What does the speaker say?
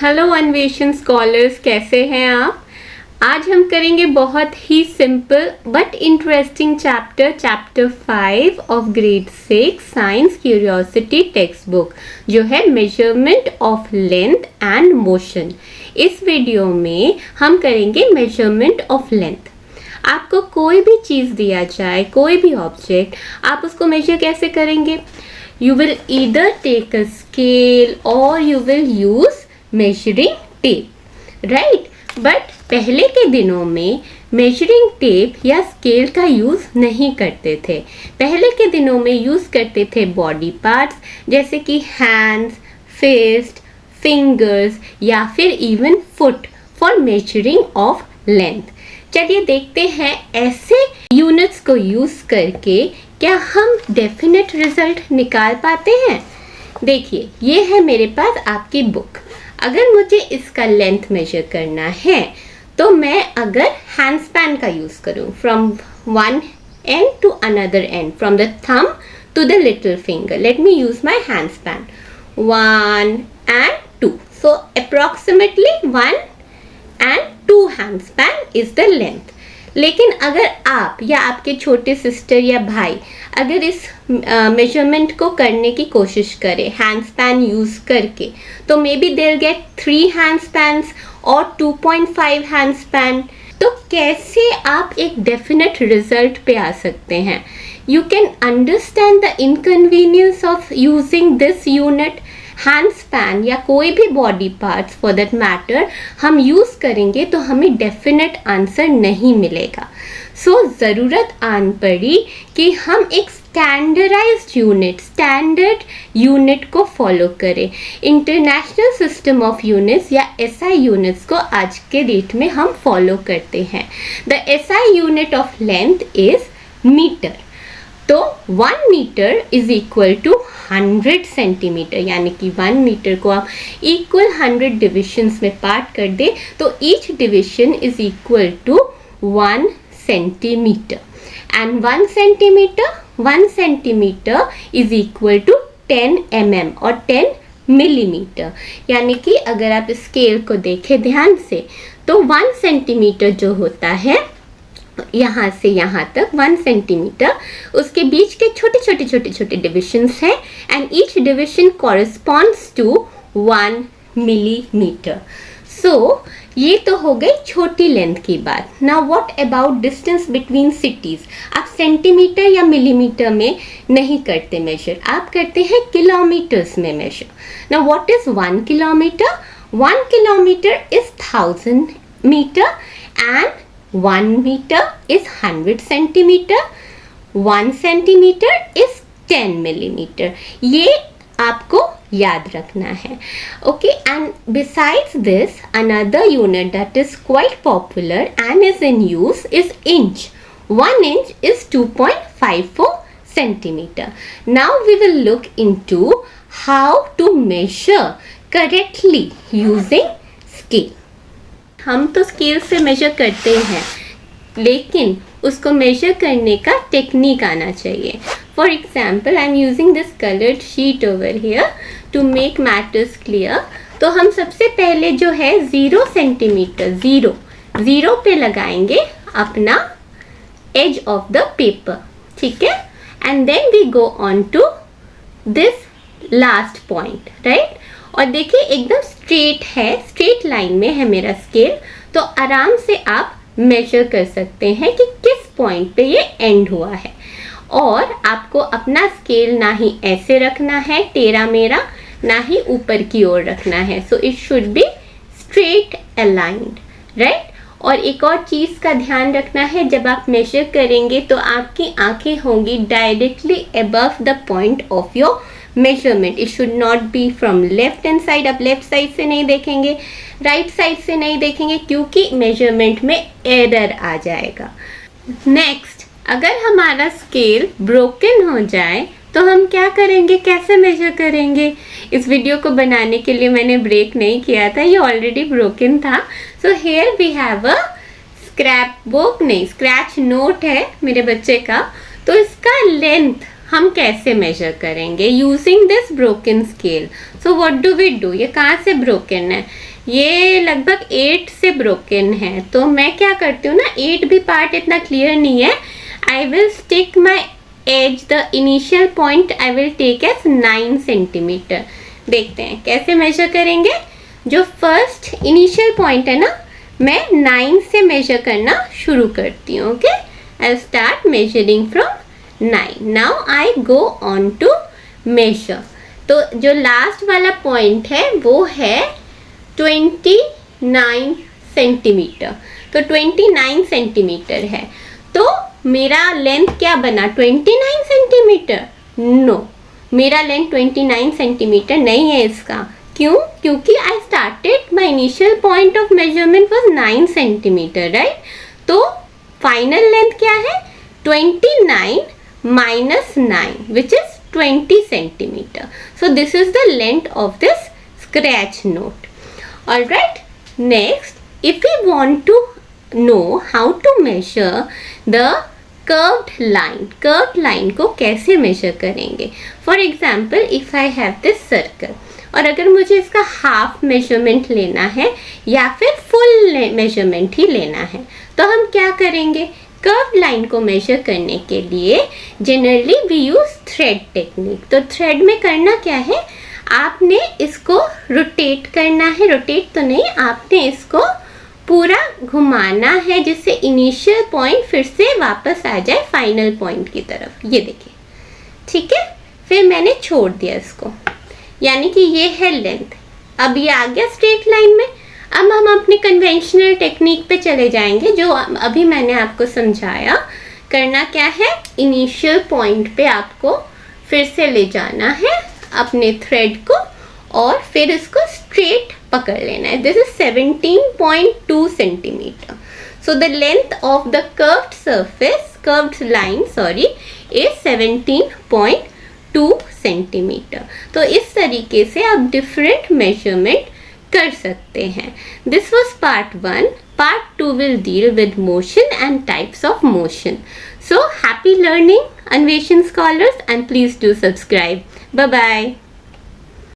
Hello अन्वेषण scholars, कैसे हैं आप। आज हम करेंगे बहुत ही simple but interesting chapter 5 of grade 6 science curiosity text book, जो है measurement of length and motion. इस वीडियो में हम करेंगे मेजरमेंट ऑफ लेंथ। आपको कोई भी चीज़ दिया जाए, कोई भी ऑब्जेक्ट, आप उसको मेजर कैसे करेंगे? You will either take a scale or you will use measuring tape, right? But पहले के दिनों में measuring tape या scale का यूज़ नहीं करते थे। पहले के दिनों में यूज़ करते थे body parts जैसे कि hands, fist, fingers या फिर even foot for measuring of length। चलिए देखते हैं ऐसे यूनिट्स को यूज़ करके क्या हम डेफिनेट रिजल्ट निकाल पाते हैं। देखिए, ये है मेरे पास आपकी बुक। अगर मुझे इसका लेंथ मेजर करना है तो मैं अगर हैंड स्पैन का यूज़ करूँ from one end to another end, from the thumb to the little finger, let me use my hand span 1 and 2, so approximately 1 and 2 hand span is the length। लेकिन अगर आप या आपके छोटे sister या भाई अगर इस मेजरमेंट को करने की कोशिश करें हैंड स्पैन यूज़ करके, तो मे बी देल गेट 3 हैंड स्पैन्स और 2.5 हैंड स्पैन। तो कैसे आप एक डेफिनेट रिजल्ट पे आ सकते हैं? You can understand the inconvenience of using this unit. Hand span या कोई भी body parts for that matter हम यूज़ करेंगे तो हमें डेफिनेट आंसर नहीं मिलेगा। सो ज़रूरत आन पड़ी कि हम एक स्टैंडर्ड यूनिट को फॉलो करें। इंटरनेशनल सिस्टम ऑफ यूनिट्स या एसआई यूनिट्स को आज के डेट में हम फॉलो करते हैं। The SI unit of length is metre. तो 1 metre is equal to 100 centimetre, यानी कि 1 मीटर को आप इक्वल 100 डिविजन्स में पार्ट कर दे तो each division is equal to 1 centimetre and 1 centimetre is equal to 10 mm और 10 मिलीमीटर। यानी कि अगर आप स्केल को देखें ध्यान से तो 1 सेंटीमीटर जो होता है यहाँ से यहाँ तक 1 सेंटीमीटर, उसके बीच के छोटे डिविजन्स हैं and each division corresponds to 1 millimetre. So ये तो हो गई छोटी लेंथ की बात। Now what about distance between cities? आप सेंटीमीटर या मिलीमीटर में नहीं करते मेजर, आप करते हैं किलोमीटर्स में measure. Now what is 1 kilometre? 1 kilometre is 1000 metre and 1 meter is 100 centimeter, 1 centimeter is 10 millimeter। ये आपको याद रखना है। Okay, and besides this another unit that is quite popular and is in use is inch. 1 inch is 2.54 centimeter। Now we will look into how to measure correctly using scale। हम तो scale से major करते हैं, लेकिन उसको major करने का technique आना चाहिए। For example, I am using this coloured sheet over here to make matters clear. तो हम सबसे पहले जो है 0 सेंटीमीटर, जीरो पे लगाएंगे अपना एज ऑफ द पेपर, ठीक है, and then we go on to this last point, right. और देखिए एकदम स्ट्रेट है, स्ट्रेट लाइन में है मेरा स्केल, तो आराम से आप मेजर कर सकते हैं कि किस पॉइंट पे ये एंड हुआ है। और आपको अपना स्केल ना ही ऐसे रखना है टेढ़ा मेढ़ा, ना ही ऊपर की ओर रखना है। So it should be straight aligned, right. और एक और चीज़ का ध्यान रखना है, जब आप मेजर करेंगे तो आपकी आंखें होंगी directly above the point of your measurement. It should not be from left hand side. आप लेफ्ट साइड से नहीं देखेंगे, राइट साइड से नहीं देखेंगे, क्योंकि मेजरमेंट में एरर आ जाएगा। नेक्स्ट, अगर हमारा स्केल ब्रोकन हो जाए तो हम क्या करेंगे, कैसे मेजर करेंगे? इस वीडियो को बनाने के लिए मैंने ब्रेक नहीं किया था, ये ऑलरेडी ब्रोकन था। So here we have a scratch note है मेरे बच्चे का। तो इसका लेंथ हम कैसे मेजर करेंगे using this broken scale. So what do we do, ये कहाँ से ब्रोकन है, ये लगभग 8 से ब्रोकन है। तो मैं क्या करती हूँ ना, 8 भी पार्ट इतना क्लियर नहीं है, I will stick my edge, the initial point I will take as 9 centimetre. देखते हैं कैसे मेजर करेंगे। जो फर्स्ट इनिशियल पॉइंट है ना, मैं 9 से मेजर करना शुरू करती हूँ। Okay, I start measuring from 9। Now I go on to measure. तो जो लास्ट वाला पॉइंट है वो है 29 सेंटीमीटर। तो 29 सेंटीमीटर है, तो मेरा लेंथ क्या बना, 29 सेंटीमीटर? नो, मेरा लेंथ 29 सेंटीमीटर नहीं है इसका। क्यों? क्योंकि I started my initial point of measurement was 9 centimetre, right. तो फाइनल लेंथ क्या है, 29 minus 9 which is 20 centimetre. So this is the length of this scratch note. Alright, next if we want to know how to measure the curved line, curved line को कैसे measure करेंगे। For example, if I have this circle, और अगर मुझे इसका half measurement लेना है या फिर फुल मेजरमेंट ही लेना है, तो हम क्या करेंगे, कर्व लाइन को मेजर करने के लिए generally we use thread technique. तो थ्रेड में करना क्या है, आपने इसको रोटेट करना है, रोटेट तो नहीं, आपने इसको पूरा घुमाना है जिससे इनिशियल पॉइंट फिर से वापस आ जाए फाइनल पॉइंट की तरफ। ये देखिए, ठीक है, फिर मैंने छोड़ दिया इसको, यानी कि ये है लेंथ। अब ये आ गया स्ट्रेट लाइन में। अब हम अपनी कन्वेंशनल टेक्निक पे चले जाएंगे जो अभी मैंने आपको समझाया। करना क्या है, इनिशियल पॉइंट पे आपको फिर से ले जाना है अपने थ्रेड को और फिर इसको स्ट्रेट पकड़ लेना है। This is 17.2 centimetre. So the length of the curved surface, curved line sorry, is 17.2 centimetre. तो इस तरीके से आप डिफरेंट मेजरमेंट कर सकते हैं। This was part 1. Part 2 will deal with motion and types of motion. So happy learning, Anveshan scholars, and please do subscribe. Bye bye.